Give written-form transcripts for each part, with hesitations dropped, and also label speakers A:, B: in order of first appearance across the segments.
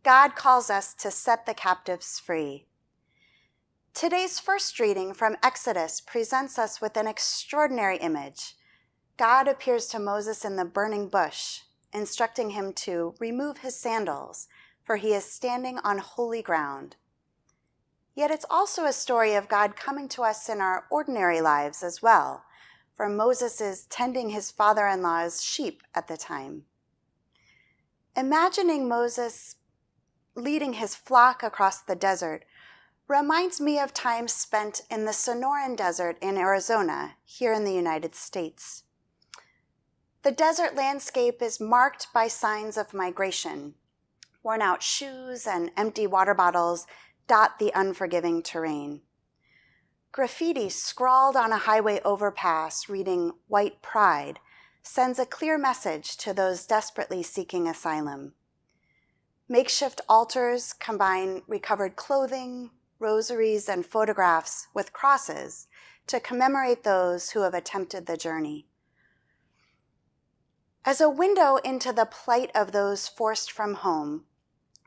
A: God calls us to set the captives free. Today's first reading from Exodus presents us with an extraordinary image. God appears to Moses in the burning bush, instructing him to remove his sandals, for he is standing on holy ground. Yet it's also a story of God coming to us in our ordinary lives as well, for Moses is tending his father-in-law's sheep at the time. Imagining Moses leading his flock across the desert reminds me of time spent in the Sonoran Desert in Arizona, here in the United States. The desert landscape is marked by signs of migration. Worn-out shoes and empty water bottles dot the unforgiving terrain. Graffiti scrawled on a highway overpass reading "White Pride" sends a clear message to those desperately seeking asylum. Makeshift altars combine recovered clothing, rosaries, and photographs with crosses to commemorate those who have attempted the journey. As a window into the plight of those forced from home,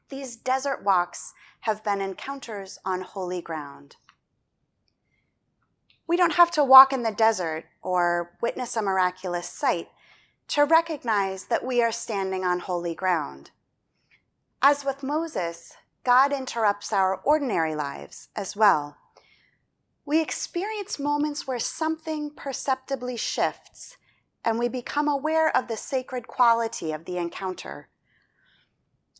A: these desert walks have been encounters on holy ground. We don't have to walk in the desert or witness a miraculous sight to recognize that we are standing on holy ground. As with Moses, God interrupts our ordinary lives as well. We experience moments where something perceptibly shifts, and we become aware of the sacred quality of the encounter.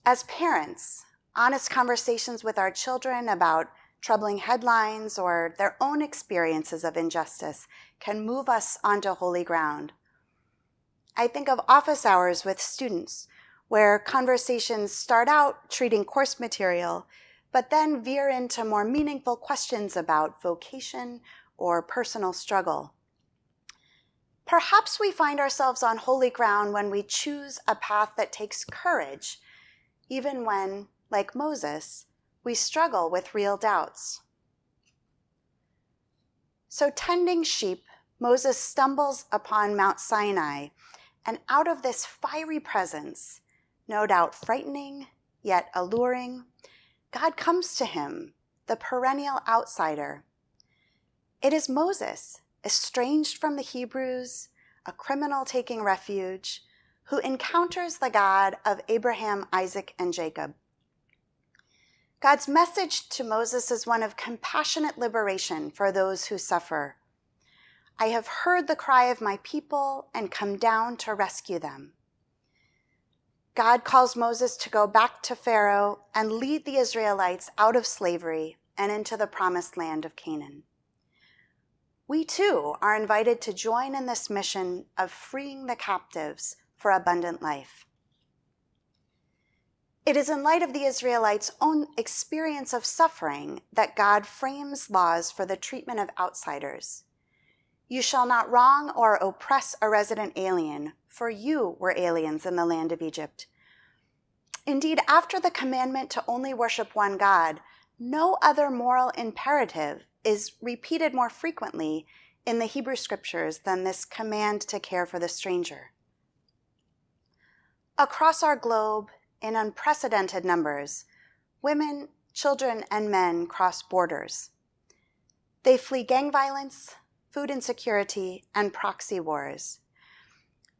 A: As parents, honest conversations with our children about troubling headlines or their own experiences of injustice can move us onto holy ground. I think of office hours with students, where conversations start out treating course material, but then veer into more meaningful questions about vocation or personal struggle. Perhaps we find ourselves on holy ground when we choose a path that takes courage, even when, like Moses, we struggle with real doubts. So tending sheep, Moses stumbles upon Mount Sinai, and out of this fiery presence, no doubt frightening, yet alluring, God comes to him, the perennial outsider. It is Moses, estranged from the Hebrews, a criminal taking refuge, who encounters the God of Abraham, Isaac, and Jacob. God's message to Moses is one of compassionate liberation for those who suffer. I have heard the cry of my people and come down to rescue them. God calls Moses to go back to Pharaoh and lead the Israelites out of slavery and into the promised land of Canaan. We too are invited to join in this mission of freeing the captives for abundant life. It is in light of the Israelites' own experience of suffering that God frames laws for the treatment of outsiders. You shall not wrong or oppress a resident alien, for you were aliens in the land of Egypt. Indeed, after the commandment to only worship one God, no other moral imperative is repeated more frequently in the Hebrew Scriptures than this command to care for the stranger. Across our globe, in unprecedented numbers, women, children, and men cross borders. They flee gang violence, food insecurity, and proxy wars.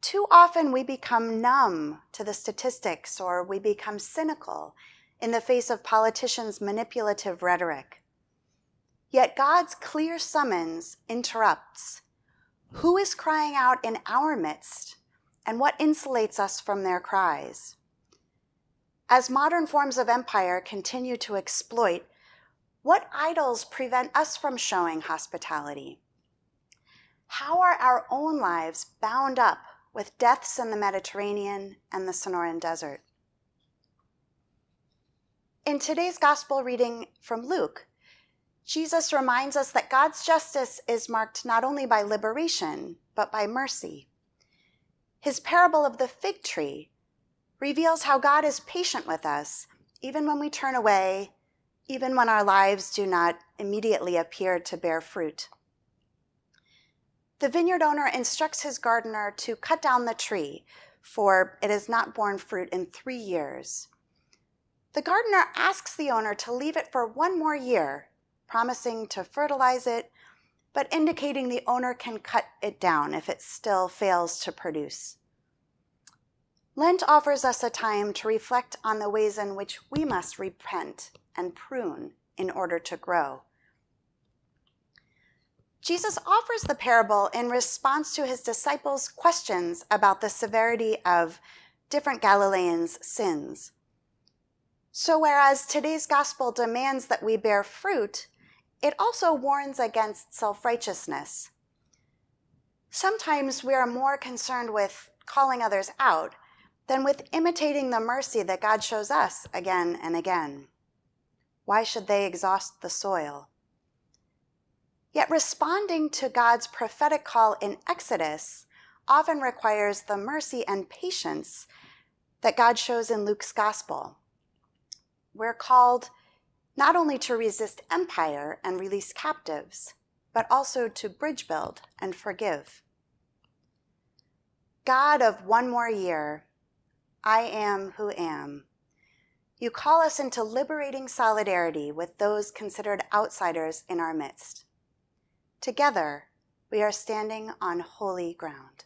A: Too often we become numb to the statistics, or we become cynical in the face of politicians' manipulative rhetoric. Yet God's clear summons interrupts. Who is crying out in our midst, and what insulates us from their cries? As modern forms of empire continue to exploit, what idols prevent us from showing hospitality? How are our own lives bound up with deaths in the Mediterranean and the Sonoran Desert? In today's gospel reading from Luke, Jesus reminds us that God's justice is marked not only by liberation, but by mercy. His parable of the fig tree reveals how God is patient with us, even when we turn away, even when our lives do not immediately appear to bear fruit. The vineyard owner instructs his gardener to cut down the tree, for it has not borne fruit in 3 years. The gardener asks the owner to leave it for one more year, promising to fertilize it, but indicating the owner can cut it down if it still fails to produce. Lent offers us a time to reflect on the ways in which we must repent and prune in order to grow. Jesus offers the parable in response to his disciples' questions about the severity of different Galileans' sins. So whereas today's gospel demands that we bear fruit, it also warns against self-righteousness. Sometimes we are more concerned with calling others out than with imitating the mercy that God shows us again and again. Why should they exhaust the soil? Yet responding to God's prophetic call in Exodus often requires the mercy and patience that God shows in Luke's gospel. We're called not only to resist empire and release captives, but also to bridge build and forgive. God of one more year, I am who am. You call us into liberating solidarity with those considered outsiders in our midst. Together, we are standing on holy ground.